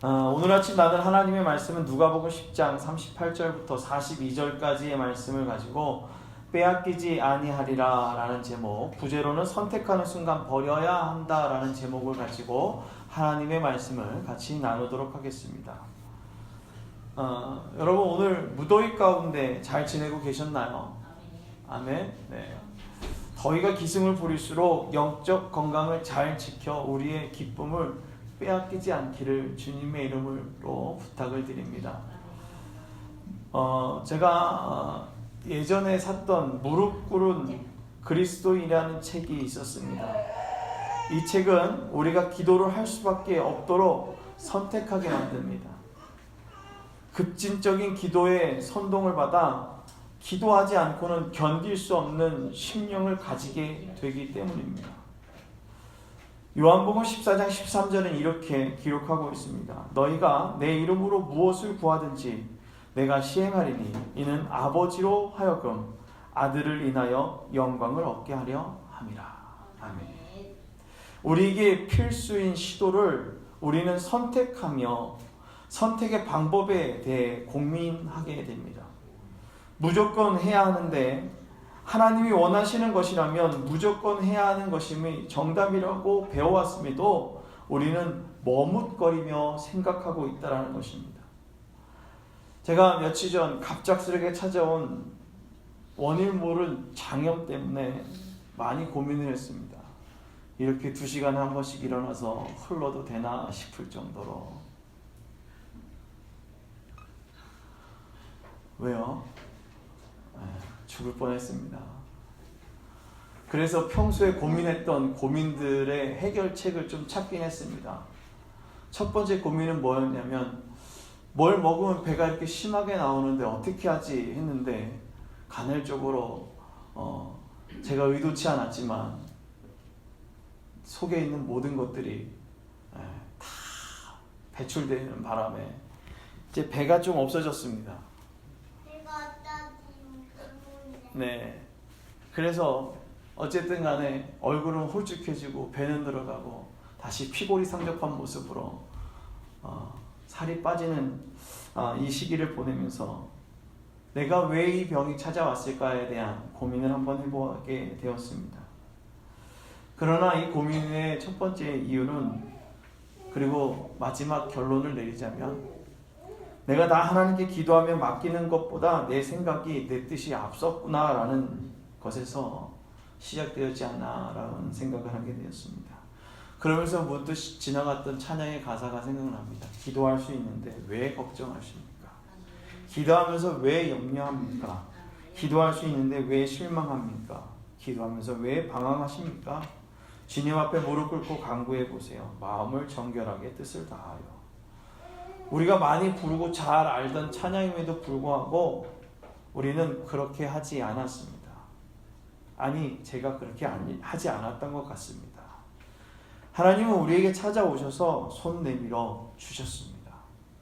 오늘 아침 나눌 하나님의 말씀은 누가복음 10장 38절부터 42절까지의 말씀을 가지고 빼앗기지 아니하리라 라는 제목, 부제로는 선택하는 순간 버려야 한다 라는 제목을 가지고 하나님의 말씀을 같이 나누도록 하겠습니다. 여러분 오늘 무더위 가운데 잘 지내고 계셨나요? 아멘. 네. 더위가 기승을 부릴수록 영적 건강을 잘 지켜 우리의 기쁨을 빼앗기지 않기를 주님의 이름으로 부탁을 드립니다. 제가 예전에 샀던 무릎 꿇은 그리스도인이라는 책이 있었습니다. 이 책은 우리가 기도를 할 수밖에 없도록 선택하게 만듭니다. 급진적인 기도에 선동을 받아 기도하지 않고는 견딜 수 없는 심령을 가지게 되기 때문입니다. 요한복음 14장 13절은 이렇게 기록하고 있습니다. 너희가 내 이름으로 무엇을 구하든지 내가 시행하리니 이는 아버지로 하여금 아들을 인하여 영광을 얻게 하려 함이라. 아멘. 우리에게 필수인 시도를 우리는 선택하며 선택의 방법에 대해 고민하게 됩니다. 무조건 해야 하는데 하나님이 원하시는 것이라면 무조건 해야 하는 것임이 정답이라고 배워왔음에도 우리는 머뭇거리며 생각하고 있다는 것입니다. 제가 며칠 전 갑작스럽게 찾아온 원인 모른 장염 때문에 많이 고민을 했습니다. 이렇게 2시간에 한 번씩 일어나서 흘러도 되나 싶을 정도로. 왜요? 죽을 뻔했습니다. 그래서 평소에 고민했던 고민들의 해결책을 좀 찾긴 했습니다. 첫 번째 고민은 뭐였냐면 뭘 먹으면 배가 이렇게 심하게 나오는데 어떻게 하지 했는데 간헐적으로 제가 의도치 않았지만 속에 있는 모든 것들이 다 배출되는 바람에 이제 배가 좀 없어졌습니다. 네. 그래서 어쨌든 간에 얼굴은 홀쭉해지고 배는 들어가고 다시 피골이 상접한 모습으로 살이 빠지는 이 시기를 보내면서 내가 왜 이 병이 찾아왔을까에 대한 고민을 한번 해보게 되었습니다. 그러나 이 고민의 첫 번째 이유는, 그리고 마지막 결론을 내리자면, 내가 나 하나님께 기도하며 맡기는 것보다 내 생각이 내 뜻이 앞섰구나라는 것에서 시작되었지 않나라는 생각을 하게 되었습니다. 그러면서 문득 지나갔던 찬양의 가사가 생각납니다. 기도할 수 있는데 왜 걱정하십니까? 기도하면서 왜 염려합니까? 기도할 수 있는데 왜 실망합니까? 기도하면서 왜 방황하십니까? 주님 앞에 무릎 꿇고 간구해 보세요. 마음을 정결하게 뜻을 다하여. 우리가 많이 부르고 잘 알던 찬양임에도 불구하고 우리는 그렇게 하지 않았습니다. 아니, 제가 그렇게 하지 않았던 것 같습니다. 하나님은 우리에게 찾아오셔서 손 내밀어 주셨습니다.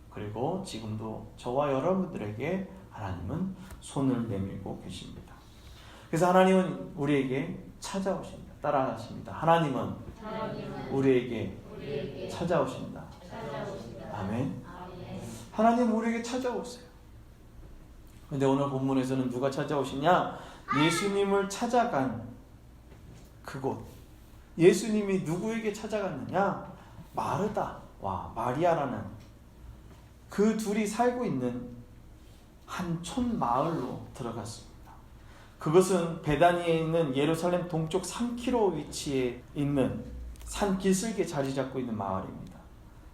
그리고 지금도 저와 여러분들에게 하나님은 손을 내밀고 계십니다. 그래서 하나님은 우리에게 찾아오십니다. 따라하십니다. 하나님은 우리에게 찾아오신다. 아멘. 하나님 우리에게 찾아오세요. 근데 오늘 본문에서는 누가 찾아오시냐? 예수님을 찾아간 그곳. 예수님이 누구에게 찾아갔느냐? 마르다와 마리아라는 그 둘이 살고 있는 한 촌마을로 들어갔습니다. 그것은 베다니에 있는 예루살렘 동쪽 3km 위치에 있는 산 기슭에 자리 잡고 있는 마을입니다.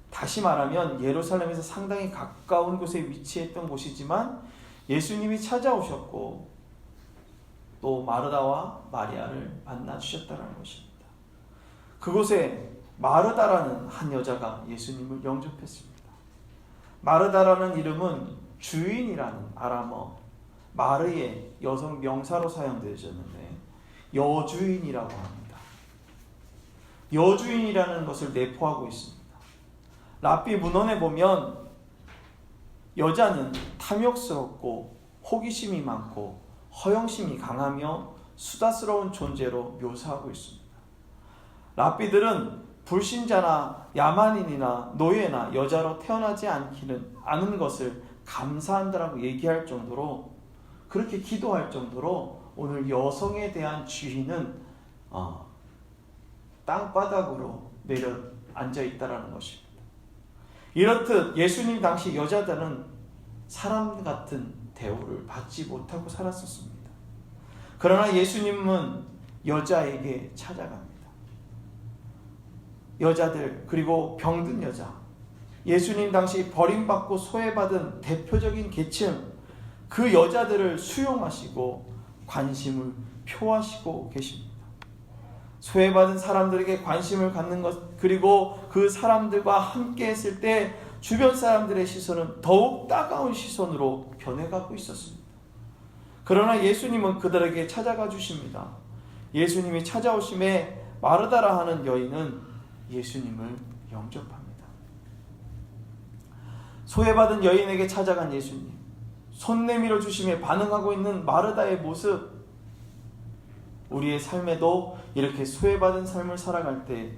다시 말하면 예루살렘에서 상당히 가까운 곳에 위치했던 곳이지만 예수님이 찾아오셨고 또 마르다와 마리아를 만나주셨다는 것입니다. 그곳에 마르다라는 한 여자가 예수님을 영접했습니다. 마르다라는 이름은 주인이라는 아람어 마르의 여성 명사로 사용되어졌는데 여주인이라고 합니다. 여주인이라는 것을 내포하고 있습니다. 랍비 문헌에 보면 여자는 탐욕스럽고 호기심이 많고 허영심이 강하며 수다스러운 존재로 묘사하고 있습니다. 랍비들은 불신자나 야만인이나 노예나 여자로 태어나지 않은 것을 감사한다라고 얘기할 정도로, 그렇게 기도할 정도로 오늘 여성에 대한 주의는 땅바닥으로 내려 앉아 있다라는 것입니다. 이렇듯 예수님 당시 여자들은 사람 같은 대우를 받지 못하고 살았었습니다. 그러나 예수님은 여자에게 찾아갑니다. 여자들, 그리고 병든 여자, 예수님 당시 버림받고 소외받은 대표적인 계층, 그 여자들을 수용하시고 관심을 표하시고 계십니다. 소외받은 사람들에게 관심을 갖는 것, 그리고 그 사람들과 함께 했을 때 주변 사람들의 시선은 더욱 따가운 시선으로 변해가고 있었습니다. 그러나 예수님은 그들에게 찾아가 주십니다. 예수님이 찾아오심에 마르다라 하는 여인은 예수님을 영접합니다. 소외받은 여인에게 찾아간 예수님, 손 내밀어 주심에 반응하고 있는 마르다의 모습, 우리의 삶에도 이렇게 소외받은 삶을 살아갈 때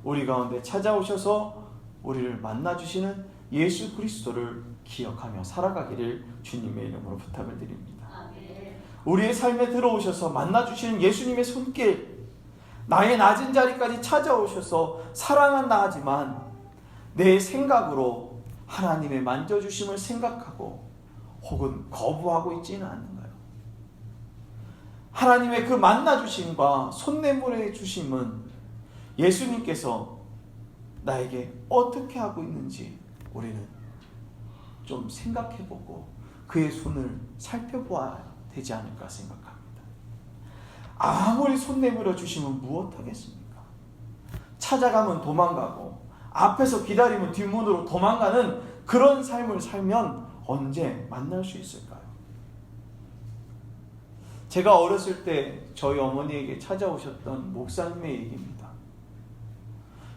우리 가운데 찾아오셔서 우리를 만나주시는 예수 그리스도를 기억하며 살아가기를 주님의 이름으로 부탁을 드립니다. 우리의 삶에 들어오셔서 만나주시는 예수님의 손길, 나의 낮은 자리까지 찾아오셔서 사랑한다 하지만 내 생각으로 하나님의 만져주심을 생각하고 혹은 거부하고 있지는 않는가요? 하나님의 그 만나주심과 손내밀어 주심은 예수님께서 나에게 어떻게 하고 있는지 우리는 좀 생각해보고 그의 손을 살펴보아야 되지 않을까 생각합니다. 아무리 손 내밀어 주시면 무엇하겠습니까? 찾아가면 도망가고 앞에서 기다리면 뒷문으로 도망가는 그런 삶을 살면 언제 만날 수 있을까요? 제가 어렸을 때 저희 어머니에게 찾아오셨던 목사님의 얘기입니다.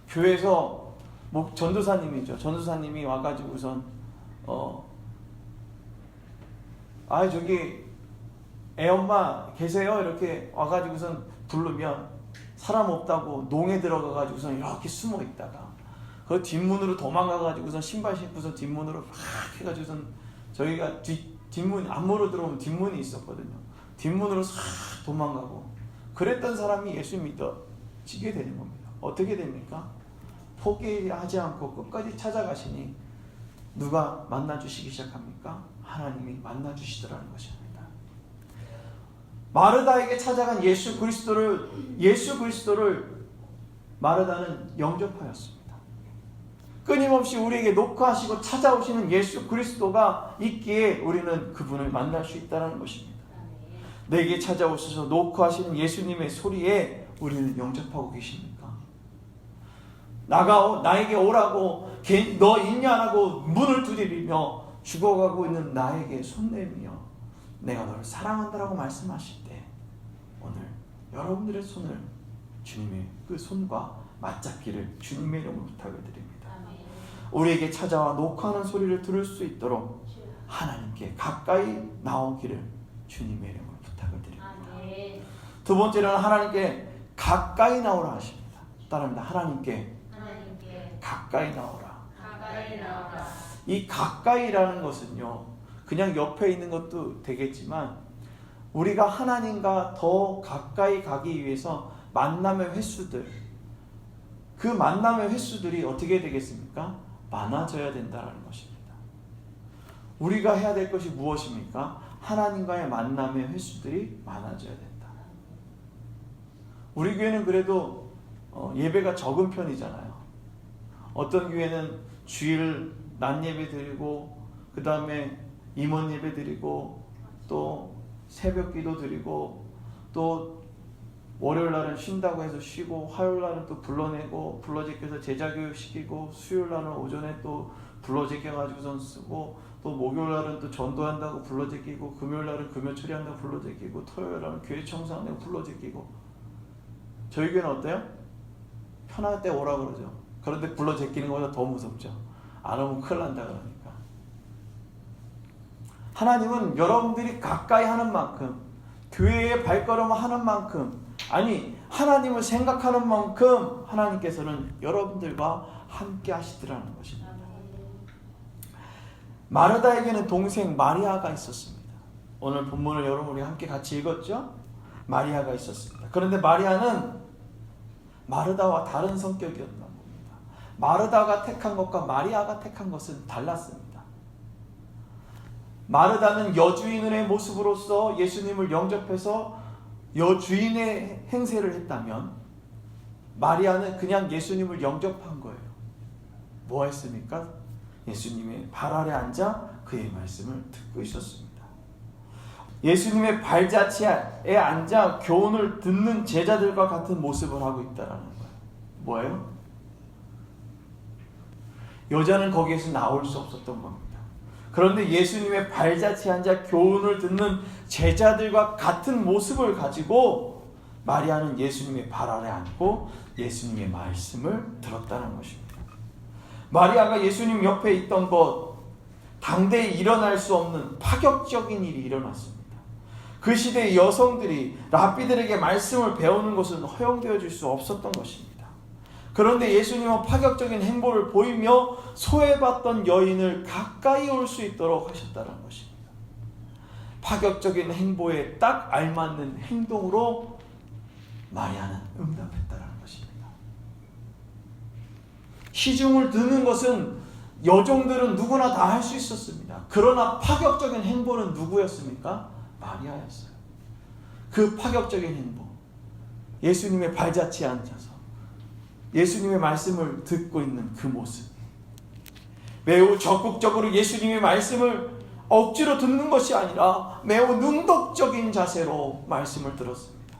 교회에서 전도사님이죠. 전도사님이 와가지고선 저기 애엄마 계세요? 이렇게 와가지고선 부르면 사람 없다고 농에 들어가가지고선 이렇게 숨어 있다가 그 뒷문으로 도망가가지고선 신발 신고서 뒷문으로 막 해가지고선 저희가 뒷문 안무로 들어오면 뒷문이 있었거든요. 뒷문으로 싹 도망가고 그랬던 사람이 예수 믿어지게 되는 겁니다. 어떻게 됩니까? 포기하지 않고 끝까지 찾아가시니 누가 만나주시기 시작합니까? 하나님이 만나주시더라는 것입니다. 마르다에게 찾아간 예수 그리스도를 마르다는 영접하였습니다. 끊임없이 우리에게 녹화하시고 찾아오시는 예수 그리스도가 있기에 우리는 그분을 만날 수 있다는 것입니다. 내게 찾아오셔서 녹화하시는 예수님의 소리에 우리는 영접하고 계십니까? 나에게 오라고 너 있냐라고 문을 두드리며 죽어가고 있는 나에게 손 내밀며 내가 너를 사랑한다라고 말씀하실 때 오늘 여러분들의 손을 주님의 그 손과 맞잡기를 주님의 이름으로 부탁을 드립니다. 우리에게 찾아와 녹화하는 소리를 들을 수 있도록 하나님께 가까이 나오기를 주님의 이름으로 부탁을 드립니다. 두 번째는 하나님께 가까이 나오라 하십니다. 따라합니다. 하나님께 가까이 나오라. 이 가까이라는 것은요, 그냥 옆에 있는 것도 되겠지만 우리가 하나님과 더 가까이 가기 위해서 만남의 횟수들, 그 만남의 횟수들이 어떻게 되겠습니까? 많아져야 된다는 것입니다. 우리가 해야 될 것이 무엇입니까? 하나님과의 만남의 횟수들이 많아져야 된다. 우리 교회는 그래도 예배가 적은 편이잖아요. 어떤 교회는 주일 낮 예배 드리고 그 다음에 임원 예배 드리고 또 새벽 기도 드리고 또 월요일 날은 쉰다고 해서 쉬고 화요일 날은 또 불러내고 불러제껴서 제자교육 시키고 수요일 날은 오전에 또 불러제껴 가지고선 쓰고 또 목요일 날은 또 전도한다고 불러제끼고 금요일 날은 금요 처리한다고 불러제끼고 토요일 날은 교회 청소한다고 불러제끼고. 저희 교회는 어때요? 편할 때 오라 그러죠. 그런데 불러제끼는 것보다 더 무섭죠. 안 오면 큰일 난다 그러니까. 하나님은 여러분들이 가까이 하는 만큼, 교회에 발걸음을 하는 만큼, 아니 하나님을 생각하는 만큼 하나님께서는 여러분들과 함께 하시더라는 것입니다. 마르다에게는 동생 마리아가 있었습니다. 오늘 본문을 여러분이 함께 같이 읽었죠? 마리아가 있었습니다. 그런데 마리아는 마르다와 다른 성격이었나 봅니다. 마르다가 택한 것과 마리아가 택한 것은 달랐습니다. 마르다는 여주인의 모습으로서 예수님을 영접해서 여주인의 행세를 했다면 마리아는 그냥 예수님을 영접한 거예요. 뭐 했습니까? 예수님의 발 아래 앉아 그의 말씀을 듣고 있었습니다. 예수님의 발자취에 앉아 교훈을 듣는 제자들과 같은 모습을 하고 있다는 거예요. 뭐예요? 여자는 거기에서 나올 수 없었던 겁니다. 그런데 예수님의 발자취에 앉아 교훈을 듣는 제자들과 같은 모습을 가지고 마리아는 예수님의 발 아래 앉고 예수님의 말씀을 들었다는 것입니다. 마리아가 예수님 옆에 있던 것, 당대에 일어날 수 없는 파격적인 일이 일어났습니다. 그 시대의 여성들이 랍비들에게 말씀을 배우는 것은 허용되어질 수 없었던 것입니다. 그런데 예수님은 파격적인 행보를 보이며 소외받던 여인을 가까이 올 수 있도록 하셨다는 것입니다. 파격적인 행보에 딱 알맞는 행동으로 마리아는 응답했다는 것입니다. 시중을 드는 것은 여종들은 누구나 다 할 수 있었습니다. 그러나 파격적인 행보는 누구였습니까? 마리아였어요. 그 파격적인 행보, 예수님의 발자취에 앉아서 예수님의 말씀을 듣고 있는 그 모습, 매우 적극적으로 예수님의 말씀을 억지로 듣는 것이 아니라 매우 능동적인 자세로 말씀을 들었습니다.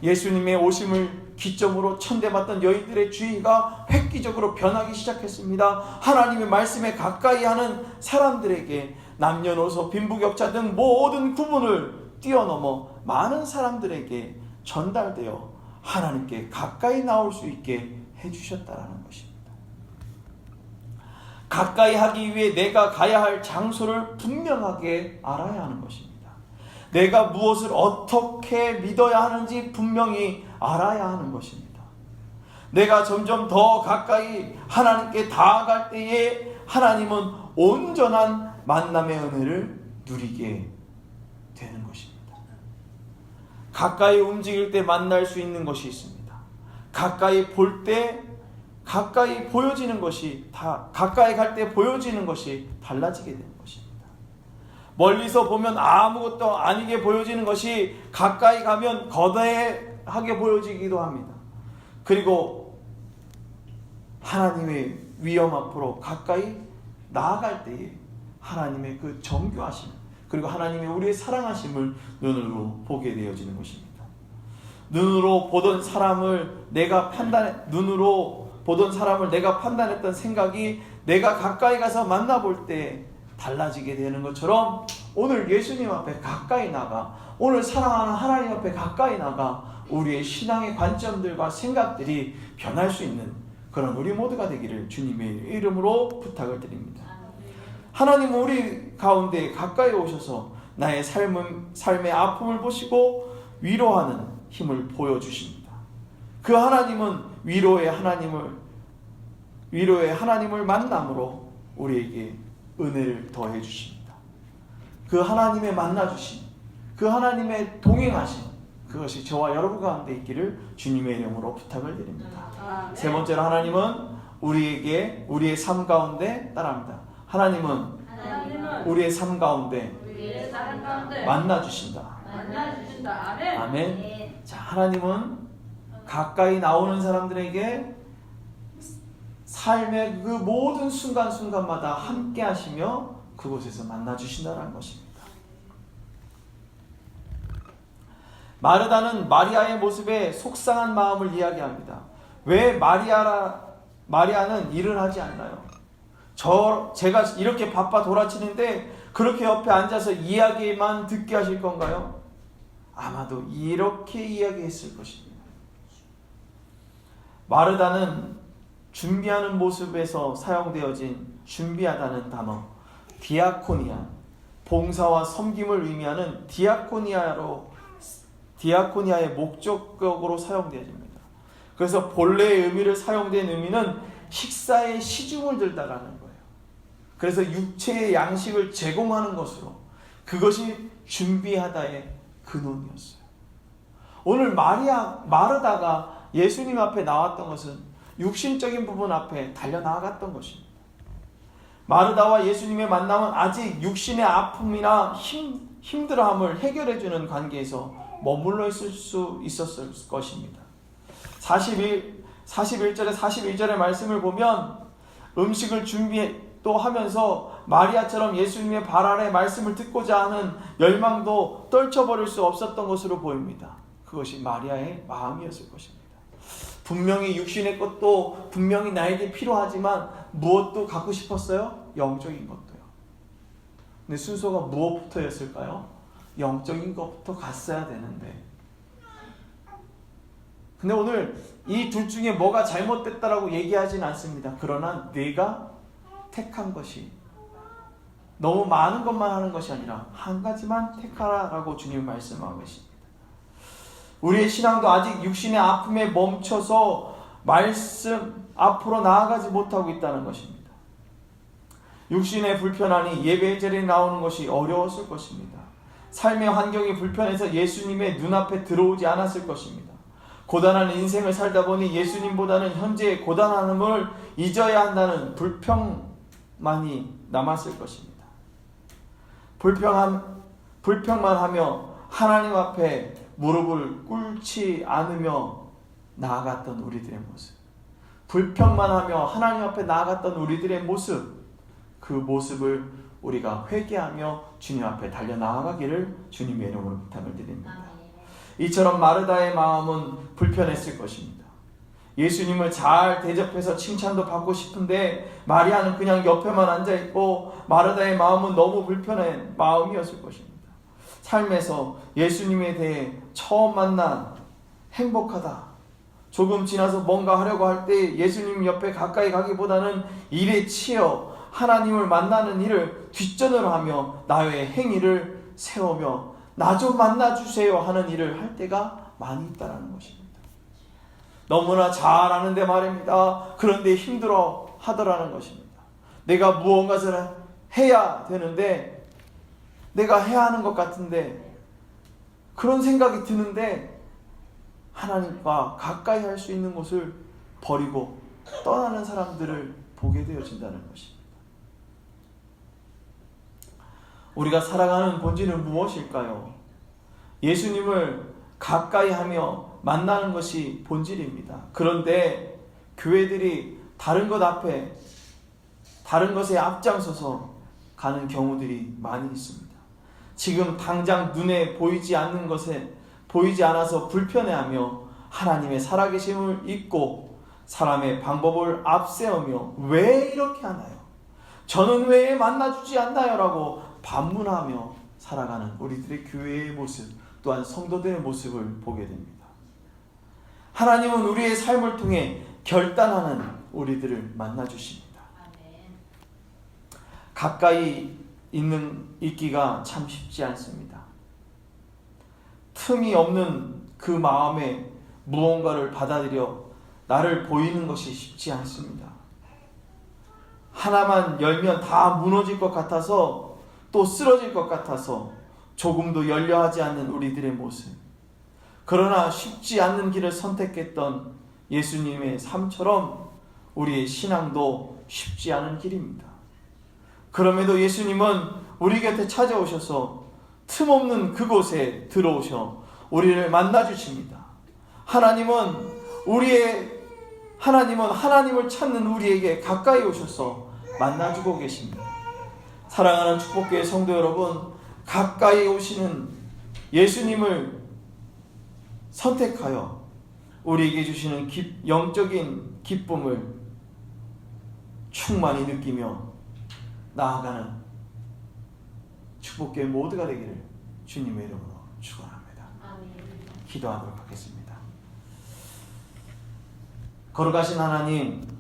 예수님의 오심을 기점으로 천대받던 여인들의 주의가 획기적으로 변하기 시작했습니다. 하나님의 말씀에 가까이 하는 사람들에게 남녀노소 빈부격차 등 모든 구분을 뛰어넘어 많은 사람들에게 전달되어 하나님께 가까이 나올 수 있게 해주셨다는 것입니다. 가까이 하기 위해 내가 가야 할 장소를 분명하게 알아야 하는 것입니다. 내가 무엇을 어떻게 믿어야 하는지 분명히 알아야 하는 것입니다. 내가 점점 더 가까이 하나님께 다가갈 때에 하나님은 온전한 만남의 은혜를 누리게 되는 것입니다. 가까이 움직일 때 만날 수 있는 것이 있습니다. 가까이 볼 때, 가까이 보여지는 것이 가까이 갈 때 보여지는 것이 달라지게 되는 것입니다. 멀리서 보면 아무것도 아니게 보여지는 것이 가까이 가면 거대하게 보여지기도 합니다. 그리고 하나님의 위엄 앞으로 가까이 나아갈 때에 하나님의 그 정교하심, 그리고 하나님의 우리의 사랑하심을 눈으로 보게 되어지는 것입니다. 눈으로 보던 사람을 내가 판단했던 생각이 내가 가까이 가서 만나볼 때 달라지게 되는 것처럼 오늘 예수님 앞에 가까이 나가, 오늘 사랑하는 하나님 앞에 가까이 나가 우리의 신앙의 관점들과 생각들이 변할 수 있는 그런 우리 모두가 되기를 주님의 이름으로 부탁을 드립니다. 하나님은 우리 가운데 가까이 오셔서 나의 삶의 아픔을 보시고 위로하는 힘을 보여주십니다. 그 하나님은 위로의 하나님을 만남으로 우리에게 은혜를 더해 주십니다. 그 하나님의 만나주심, 그 하나님의 동행하심, 그것이 저와 여러분 가운데 있기를 주님의 이름으로 부탁을 드립니다. 세 번째로 하나님은 우리의 삶 가운데 따라합니다. 하나님은 우리의 삶 가운데 만나주신다. 아멘. 자, 하나님은 가까이 나오는 사람들에게 삶의 그 모든 순간순간마다 함께 하시며 그곳에서 만나주신다는 것입니다. 마르다는 마리아의 모습에 속상한 마음을 이야기합니다. 왜 마리아는 일을 하지 않나요? 제가 이렇게 바빠 돌아치는데 그렇게 옆에 앉아서 이야기만 듣게 하실 건가요? 아마도 이렇게 이야기했을 것입니다. 마르다는 준비하는 모습에서 사용되어진 준비하다는 단어, 디아코니아, 봉사와 섬김을 의미하는 디아코니아로 디아코니아의 목적격으로 사용되어집니다. 그래서 본래의 의미를 사용된 의미는 식사에 시중을 들다라는 거예요. 그래서 육체의 양식을 제공하는 것으로, 그것이 준비하다의 근원이었어요. 오늘 마르다가 예수님 앞에 나왔던 것은 육신적인 부분 앞에 달려나갔던 것입니다. 마르다와 예수님의 만남은 아직 육신의 아픔이나 힘들어함을 해결해주는 관계에서 머물러 있을 수 있었을 것입니다. 41절에 42절의 말씀을 보면 음식을 또 하면서 마리아처럼 예수님의 발 아래 말씀을 듣고자 하는 열망도 떨쳐버릴 수 없었던 것으로 보입니다. 그것이 마리아의 마음이었을 것입니다. 분명히 육신의 것도 분명히 나에게 필요하지만 무엇도 갖고 싶었어요? 영적인 것도요. 근데 순서가 무엇부터였을까요? 영적인 것부터 갔어야 되는데, 근데 오늘 이 둘 중에 뭐가 잘못됐다라고 얘기하진 않습니다. 그러나 네가 택한 것이 너무 많은 것만 하는 것이 아니라 한 가지만 택하라라고 주님 말씀하고 계십니다. 우리의 신앙도 아직 육신의 아픔에 멈춰서 말씀 앞으로 나아가지 못하고 있다는 것입니다. 육신의 불편함이 예배 자리에 나오는 것이 어려웠을 것입니다. 삶의 환경이 불편해서 예수님의 눈앞에 들어오지 않았을 것입니다. 고단한 인생을 살다 보니 예수님보다는 현재의 고단함을 잊어야 한다는 불평만이 남았을 것입니다. 불평만 하며 하나님 앞에 무릎을 꿇지 않으며 나아갔던 우리들의 모습, 불평만 하며 하나님 앞에 나아갔던 우리들의 모습, 그 모습을 우리가 회개하며 주님 앞에 달려나아가기를 주님의 이름으로 부탁을 드립니다. 이처럼 마르다의 마음은 불편했을 것입니다. 예수님을 잘 대접해서 칭찬도 받고 싶은데 마리아는 그냥 옆에만 앉아있고, 마르다의 마음은 너무 불편한 마음이었을 것입니다. 삶에서 예수님에 대해 처음 만난 행복하다, 조금 지나서 뭔가 하려고 할 때 예수님 옆에 가까이 가기보다는 일에 치여 하나님을 만나는 일을 뒷전으로 하며 나의 행위를 세우며 나 좀 만나주세요 하는 일을 할 때가 많이 있다는 것입니다. 너무나 잘하는데 말입니다. 그런데 힘들어 하더라는 것입니다. 내가 무언가를 해야 되는데, 내가 해야 하는 것 같은데, 그런 생각이 드는데 하나님과 가까이 할 수 있는 곳을 버리고 떠나는 사람들을 보게 되어진다는 것입니다. 우리가 살아가는 본질은 무엇일까요? 예수님을 가까이 하며 만나는 것이 본질입니다. 그런데 교회들이 다른 것 앞에, 다른 것에 앞장서서 가는 경우들이 많이 있습니다. 지금 당장 눈에 보이지 않는 것에 보이지 않아서 불편해하며 하나님의 살아계심을 잊고 사람의 방법을 앞세우며 왜 이렇게 하나요? 저는 왜 만나주지 않나요? 라고 반문하며 살아가는 우리들의 교회의 모습, 또한 성도들의 모습을 보게 됩니다. 하나님은 우리의 삶을 통해 결단하는 우리들을 만나주십니다. 가까이 있기가 참 쉽지 않습니다. 틈이 없는 그 마음에 무언가를 받아들여 나를 보이는 것이 쉽지 않습니다. 하나만 열면 다 무너질 것 같아서, 또 쓰러질 것 같아서 조금도 열려하지 않는 우리들의 모습. 그러나 쉽지 않는 길을 선택했던 예수님의 삶처럼 우리의 신앙도 쉽지 않은 길입니다. 그럼에도 예수님은 우리 곁에 찾아오셔서 틈없는 그곳에 들어오셔 우리를 만나주십니다. 하나님은 하나님을 찾는 우리에게 가까이 오셔서 만나주고 계십니다. 사랑하는 축복교회 성도 여러분, 가까이 오시는 예수님을 선택하여 우리에게 주시는 영적인 기쁨을 충만히 느끼며 나아가는 축복교회 모두가 되기를 주님의 이름으로 축원합니다. 기도하도록 하겠습니다. 거룩하신 하나님,